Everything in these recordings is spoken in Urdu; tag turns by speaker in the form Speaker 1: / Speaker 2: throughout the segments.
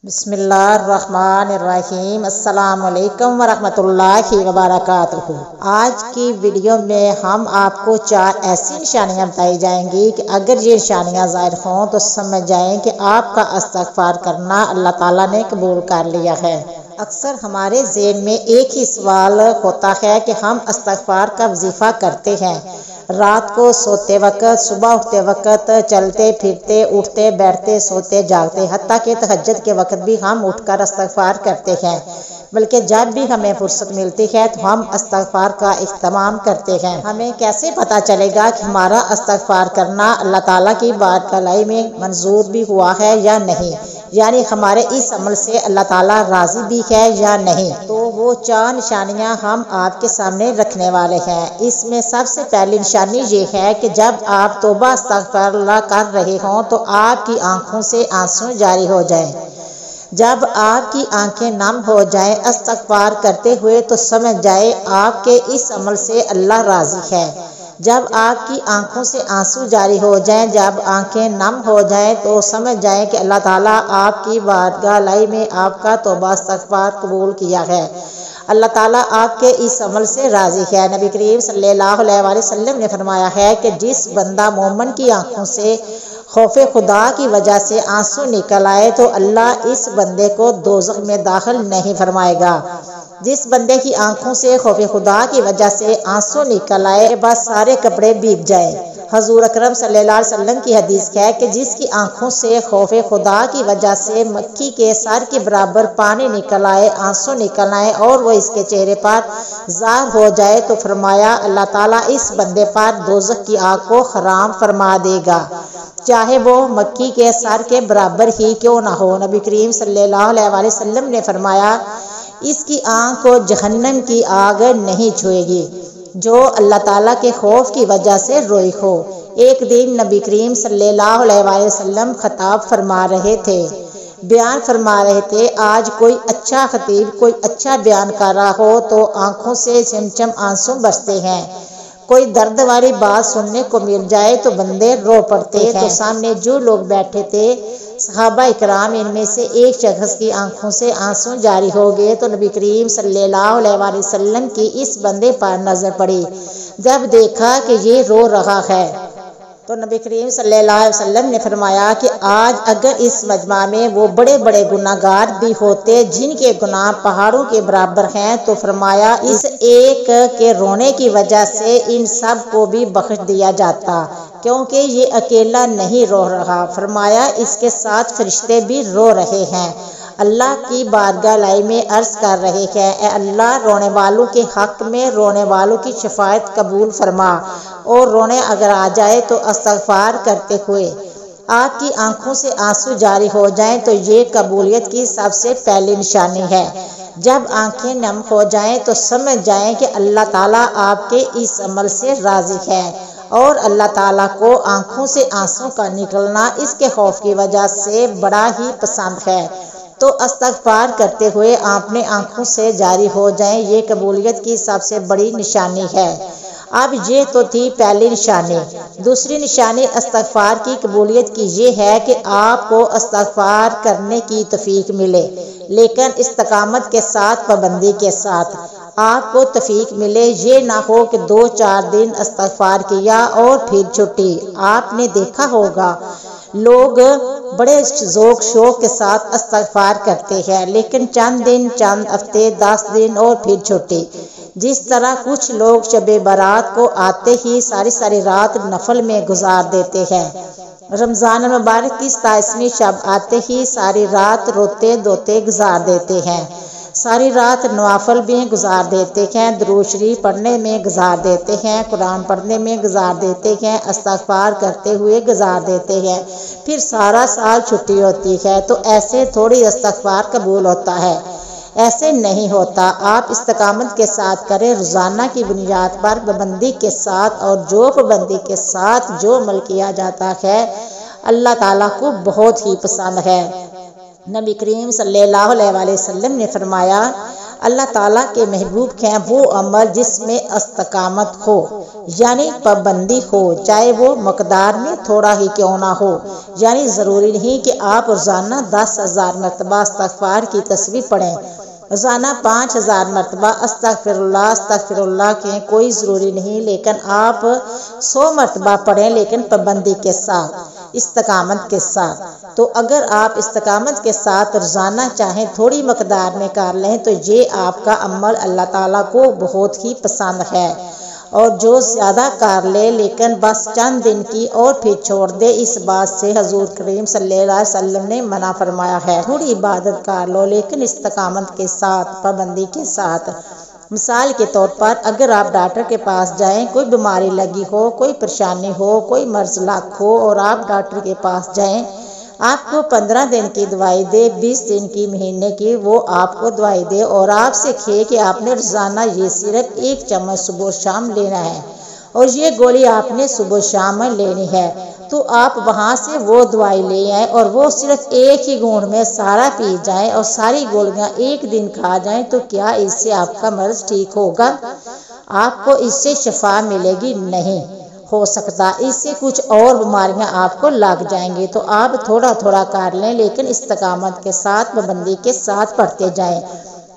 Speaker 1: بسم اللہ الرحمن الرحیم۔ السلام علیکم ورحمۃ اللہ وبرکاتہ۔ آج کی ویڈیو میں ہم آپ کو 4 ایسی نشانیاں بتائی جائیں گی کہ اگر یہ نشانیاں ظاہر ہوں تو سمجھ جائیں کہ آپ کا استغفار کرنا اللہ تعالیٰ نے قبول کر لیا ہے۔ اکثر ہمارے ذہن میں ایک ہی سوال ہوتا ہے کہ ہم استغفار کا وظیفہ کرتے ہیں، رات کو سوتے وقت، صبح اٹھتے وقت، چلتے پھرتے، اٹھتے بیٹھتے، سوتے جاگتے، حتیٰ کہ تہجد کے وقت بھی ہم اٹھ کر استغفار کرتے ہیں، بلکہ جب بھی ہمیں فرصت ملتی ہے تو ہم استغفار کا اہتمام کرتے ہیں۔ ہمیں کیسے پتہ چلے گا کہ ہمارا استغفار کرنا اللہ تعالیٰ کی بارگاہ میں منظور بھی ہوا ہے یا نہیں، یعنی ہمارے اس عمل سے اللہ تعالیٰ راضی بھی ہے یا نہیں؟ تو وہ 4 نشانیاں ہم آپ کے سامنے رکھنے والے ہیں۔ اس میں سب سے پہلی نشانی یہ ہے کہ جب آپ توبہ استغفار اللہ کر رہے ہوں تو آپ کی آنکھوں سے آنسو جاری ہو جائیں۔ جب آپ کی آنکھیں نم ہو جائیں استغفار کرتے ہوئے تو سمجھ جائے آپ کے اس عمل سے اللہ راضی ہے۔ جب آپ کی آنکھوں سے آنسو جاری ہو جائیں، جب آنکھیں نم ہو جائیں تو سمجھ جائیں کہ اللہ تعالیٰ آپ کی بارگاہ میں آپ کا توبہ استغفار قبول کیا ہے، اللہ تعالیٰ آپ کے اس عمل سے راضی ہے۔ نبی کریم صلی اللہ علیہ وآلہ وسلم نے فرمایا ہے کہ جس بندہ مومن کی آنکھوں سے خوف خدا کی وجہ سے آنسو نکل آئے تو اللہ اس بندے کو دوزخ میں داخل نہیں فرمائے گا۔ جس بندے کی آنکھوں سے خوف خدا کی وجہ سے آنسو نکل آئے بس سارے کپڑے بھیگ جائیں۔ حضور اکرم صلی اللہ علیہ وسلم کی حدیث ہے کہ جس کی آنکھوں سے خوف خدا کی وجہ سے مکھی کے سر کے برابر پانی نکل آئے، آنسو نکل آئے اور وہ اس کے چہرے پر ظاہر ہو جائے تو فرمایا اللہ تعالیٰ اس بندے پر دوزخ کی آگ کو حرام فرما دے گا، چاہے وہ مکھی کے سر کے برابر ہی کیوں نہ ہو۔ نبی کریم صلی اللہ علیہ وآلہ وسلم نے فرمایا اس کی آنکھ کو جہنم کی آگ نہیں چھوئے گی جو اللہ تعالیٰ کے خوف کی وجہ سے روئی ہو۔ ایک دن نبی کریم صلی اللہ علیہ وآلہ وسلم خطاب فرما رہے تھے، بیان فرما رہے تھے۔ آج کوئی اچھا خطیب کوئی اچھا بیان کر رہا ہو تو آنکھوں سے چمچم آنسو برستے ہیں، کوئی درد والی بات سننے کو مل جائے تو بندے رو پڑتے ہیں۔ تو سامنے جو لوگ بیٹھے تھے صحابہ اکرام، ان میں سے ایک شخص کی آنکھوں سے آنسو جاری ہو گئے تو نبی کریم صلی اللہ علیہ وآلہ وسلم کی اس بندے پر نظر پڑی۔ جب دیکھا کہ یہ رو رہا ہے تو نبی کریم صلی اللہ علیہ وسلم نے فرمایا کہ آج اگر اس مجمع میں وہ بڑے بڑے گناہ گار بھی ہوتے جن کے گناہ پہاڑوں کے برابر ہیں تو فرمایا اس ایک کے رونے کی وجہ سے ان سب کو بھی بخش دیا جاتا، کیونکہ یہ اکیلا نہیں رو رہا۔ فرمایا اس کے ساتھ فرشتے بھی رو رہے ہیں، اللہ کی بارگاہ میں عرض کر رہے ہیں اے اللہ رونے والوں کے حق میں رونے والوں کی شفاعت قبول فرما، اور رونے اگر آ جائے تو استغفار کرتے ہوئے آپ کی آنکھوں سے آنسو جاری ہو جائیں تو یہ قبولیت کی سب سے پہلی نشانی ہے۔ جب آنکھیں نم ہو جائیں تو سمجھ جائیں کہ اللہ تعالیٰ آپ کے اس عمل سے راضی ہے اور اللہ تعالیٰ کو آنکھوں سے آنسو کا نکلنا اس کے خوف کی وجہ سے بڑا ہی پسند ہے، تو استغفار کرتے ہوئے اپنے آنکھوں سے جاری ہو جائیں، یہ قبولیت کی سب سے بڑی نشانی ہے۔ اب یہ تو تھی پہلی نشانی۔ دوسری نشانی استغفار کی قبولیت کی یہ ہے کہ آپ کو استغفار کرنے کی توفیق ملے، لیکن استقامت کے ساتھ، پابندی کے ساتھ آپ کو توفیق ملے۔ یہ نہ ہو کہ 2-4 دن استغفار کیا اور پھر چھٹی۔ آپ نے دیکھا ہوگا لوگ بڑے ذوق شوق کے ساتھ استغفار کرتے ہیں، لیکن چند دن، چند ہفتے، 10 دن اور پھر چھٹی۔ جس طرح کچھ لوگ شب برات کو آتے ہی ساری رات نفل میں گزار دیتے ہیں، رمضان المبارک کی 27ویں شب آتے ہی ساری رات روتے دھوتے گزار دیتے ہیں، ساری رات نوافل میں گزار دیتے ہیں، درود شریف پڑھنے میں گزار دیتے ہیں، قرآن پڑھنے میں گزار دیتے ہیں، استغفار کرتے ہوئے گزار دیتے ہیں، پھر سارا سال چھٹی ہوتی ہے۔ تو ایسے تھوڑی استغفار قبول ہوتا ہے، ایسے نہیں ہوتا۔ آپ استقامت کے ساتھ کریں، روزانہ کی بنیاد پر پابندی کے ساتھ، اور جو پابندی کے ساتھ جو عمل کیا جاتا ہے اللہ تعالیٰ کو بہت ہی پسند ہے۔ نبی کریم صلی اللہ علیہ وآلہ وسلم نے فرمایا اللہ تعالیٰ کے محبوب ہیں وہ عمل جس میں استقامت ہو، یعنی پابندی ہو، چاہے وہ مقدار میں تھوڑا ہی کیوں نہ ہو۔ یعنی ضروری نہیں کہ آپ روزانہ 10,000 مرتبہ استغفار کی تسبیح پڑھیں، روزانہ 5,000 مرتبہ استغفر اللہ کہیں، کوئی ضروری نہیں، لیکن آپ 100 مرتبہ پڑھیں، لیکن پابندی کے ساتھ، استقامت کے ساتھ۔ تو اگر آپ استقامت کے ساتھ روزانہ چاہیں تھوڑی مقدار میں کر لیں تو یہ آپ کا عمل اللہ تعالیٰ کو بہت ہی پسند ہے۔ اور جو زیادہ کر لے لیکن بس چند دن کی اور پھر چھوڑ دے، اس بات سے حضور کریم صلی اللہ علیہ وسلم نے منع فرمایا ہے۔ تھوڑی عبادت کر لو لیکن استقامت کے ساتھ، پابندی کے ساتھ۔ مثال کے طور پر اگر آپ ڈاکٹر کے پاس جائیں، کوئی بیماری لگی ہو، کوئی پریشانی ہو، کوئی مرض لاک ہو اور آپ ڈاکٹر کے پاس جائیں، آپ کو 15 دن کی دوائی دے، 20 دن کی، مہینے کی، وہ آپ کو دوائی دے اور آپ سے کہے کہ آپ نے روزانہ یہ صرف 1 چمچ صبح و شام لینا ہے اور یہ گولی آپ نے صبح و شام میں لینی ہے، تو آپ وہاں سے وہ دوائی لے آئیں اور وہ صرف ایک ہی گھونٹ میں سارا پی جائیں اور ساری گولیاں ایک دن کھا جائیں، تو کیا اس سے آپ کا مرض ٹھیک ہوگا؟ آپ کو اس سے شفا ملے گی؟ نہیں ہو سکتا، اس سے کچھ اور بیماریاں آپ کو لگ جائیں گی۔ تو آپ تھوڑا تھوڑا کر لیں لیکن استقامت کے ساتھ، پابندی کے ساتھ پڑھتے جائیں۔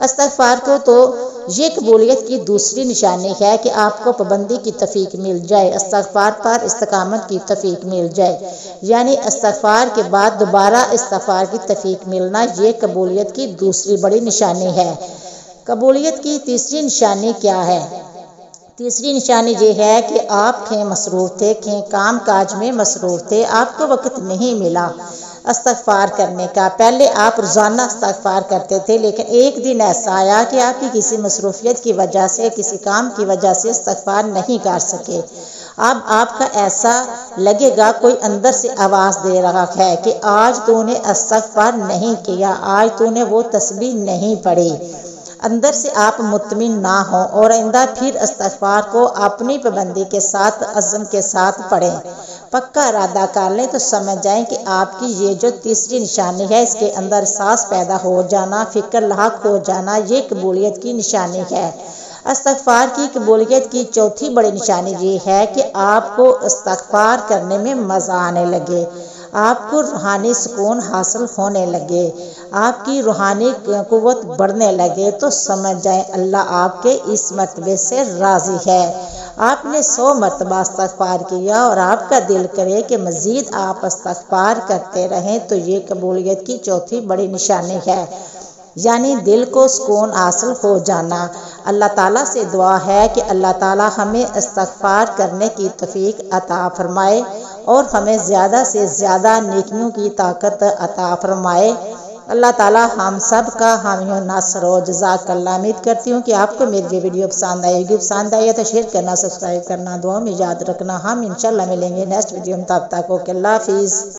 Speaker 1: استغفار کو تو یہ قبولیت کی دوسری نشانی ہے کہ آپ کو پابندی کی توفیق مل جائے، استغفار پر استقامت کی توفیق مل جائے، یعنی استغفار کے بعد دوبارہ استغفار کی توفیق ملنا، یہ قبولیت کی دوسری بڑی نشانی ہے۔ قبولیت کی تیسری نشانی کیا ہے؟ تیسری نشانی یہ ہے کہ آپ مصروف تھے، کام کاج میں مصروف تھے، آپ کو وقت نہیں ملا استغفار کرنے کا۔ پہلے آپ روزانہ استغفار کرتے تھے لیکن ایک دن ایسا آیا کہ آپ کی کسی مصروفیت کی وجہ سے، کسی کام کی وجہ سے استغفار نہیں کر سکے۔ اب آپ کا ایسا لگے گا کوئی اندر سے آواز دے رہا ہے کہ آج تو نے استغفار نہیں کیا، آج تو نے وہ تسبیح نہیں پڑھی۔ اندر سے آپ مطمئن نہ ہوں اور آئندہ پھر استغفار کو اپنی پابندی کے ساتھ، عزم کے ساتھ پڑھیں، پکا ارادہ کر لیں، تو سمجھ جائیں کہ آپ کی یہ جو تیسری نشانی ہے، اس کے اندر احساس پیدا ہو جانا، فکر لاحق ہو جانا، یہ قبولیت کی نشانی ہے۔ استغفار کی قبولیت کی چوتھی بڑی نشانی یہ ہے کہ آپ کو استغفار کرنے میں مزہ آنے لگے، آپ کو روحانی سکون حاصل ہونے لگے، آپ کی روحانی قوت بڑھنے لگے، تو سمجھ جائیں اللہ آپ کے اس مرتبے سے راضی ہے۔ آپ نے 100 مرتبہ استغفار کیا اور آپ کا دل کرے کہ مزید آپ استغفار کرتے رہیں، تو یہ قبولیت کی چوتھی بڑی نشانی ہے، یعنی دل کو سکون حاصل ہو جانا۔ اللہ تعالیٰ سے دعا ہے کہ اللہ تعالیٰ ہمیں استغفار کرنے کی توفیق عطا فرمائے اور ہمیں زیادہ سے زیادہ نیکیوں کی طاقت عطا فرمائے۔ اللہ تعالیٰ ہم سب کا حامی و ناصر ہو۔ جزاک اللہ۔ امید کرتی ہوں کہ آپ کو میری یہ ویڈیو پسند آئے گی، پسند آئی ہے تو شیئر کرنا، سبسکرائب کرنا، دعا میں یاد رکھنا۔ ہم انشاءاللہ ملیں گے نیکسٹ ویڈیو میں، تب تک اوکے، اللہ حافظ۔